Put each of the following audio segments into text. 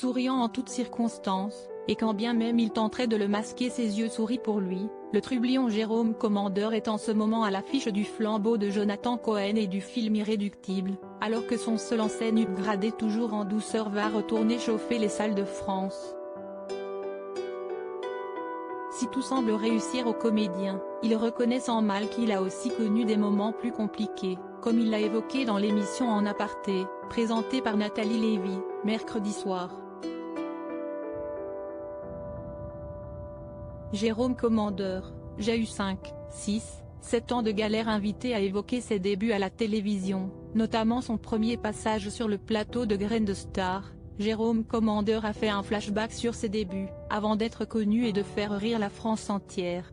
souriant en toutes circonstances, et quand bien même il tenterait de le masquer, ses yeux sourient pour lui. Le trublion Jérôme Commandeur est en ce moment à l'affiche du flambeau de Jonathan Cohen et du film Irréductible, alors que son seul enseigne upgradé toujours en douceur va retourner chauffer les salles de France. Si tout semble réussir au comédien, il reconnaît sans mal qu'il a aussi connu des moments plus compliqués, comme il l'a évoqué dans l'émission En aparté, présentée par Nathalie Lévy, mercredi soir. Jérôme Commandeur, j'ai eu 5, 6, 7 ans de galère. Invité à évoquer ses débuts à la télévision, notamment son premier passage sur le plateau de Graines de Star, Jérôme Commandeur a fait un flashback sur ses débuts, avant d'être connu et de faire rire la France entière.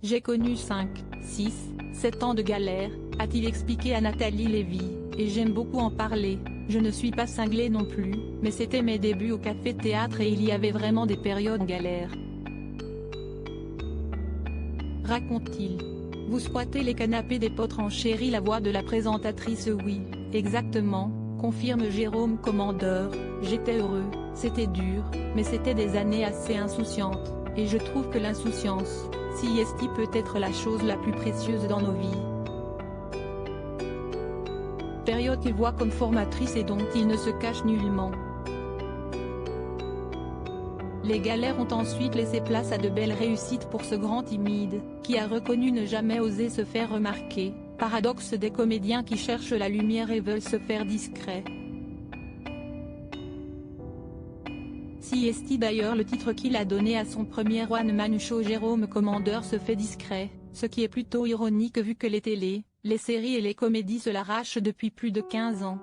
J'ai connu 5, 6, 7 ans de galère, a-t-il expliqué à Nathalie Lévy, et j'aime beaucoup en parler. Je ne suis pas cinglé non plus, mais c'était mes débuts au café-théâtre et il y avait vraiment des périodes en galère. Raconte-t-il. Vous squattez les canapés des potes, renchérit la voix de la présentatrice. Oui, exactement, confirme Jérôme Commandeur, j'étais heureux, c'était dur, mais c'était des années assez insouciantes, et je trouve que l'insouciance, si est peut être la chose la plus précieuse dans nos vies. Période qu'il voit comme formatrice et dont il ne se cache nullement. Les galères ont ensuite laissé place à de belles réussites pour ce grand timide, qui a reconnu ne jamais oser se faire remarquer, paradoxe des comédiens qui cherchent la lumière et veulent se faire discrets. Si est d'ailleurs le titre qu'il a donné à son premier one-man show. Jérôme Commandeur se fait discret, ce qui est plutôt ironique vu que les télés, les séries et les comédies se l'arrachent depuis plus de 15 ans.